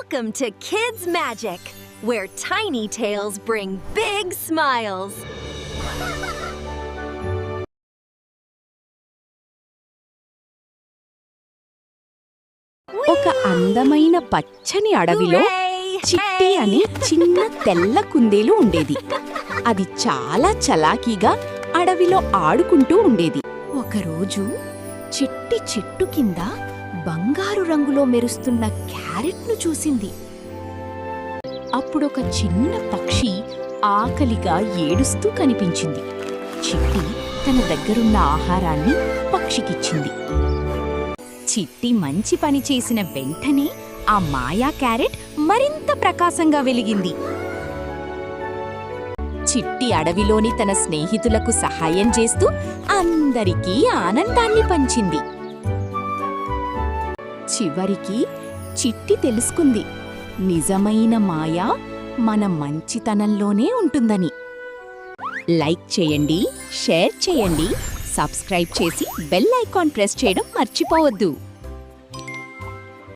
Welcome to Kids Magic, where tiny tales bring big smiles. ఒక అందమైన పచ్చని అడవిలో చిట్టి అనే చిన్న తెల్ల కుందేలు ఉండేది. అది చాలా చలాకీగా అడవిలో ఆడుకుంటూ ఉండేది. ఒకరోజు చిట్టి చెట్టు కింద బంగారు రంగులో మెరుస్తున్న క్యారెట్ను చూసింది. అప్పుడొక చిన్న పక్షి ఆకలిగా ఏడుస్తూ కనిపించింది. చిట్టి తన దగ్గరున్న ఆహారాన్ని పక్షికిచ్చింది. చిట్టి మంచి పని చేసిన వెంటనే ఆ మాయా క్యారెట్ మరింత ప్రకాశంగా వెలిగింది. చిట్టి అడవిలోని తన స్నేహితులకు సహాయం చేస్తూ అందరికీ ఆనందాన్ని పంచింది. చివరికి చిట్టి తెలుసుకుంది, నిజమైన మాయ మన మంచితనంలోనే ఉంటుందని. లైక్ చేయండి, షేర్ చేయండి, సబ్స్క్రైబ్ చేసి బెల్ ఐకాన్ ప్రెస్ చేయడం మర్చిపోవద్దు.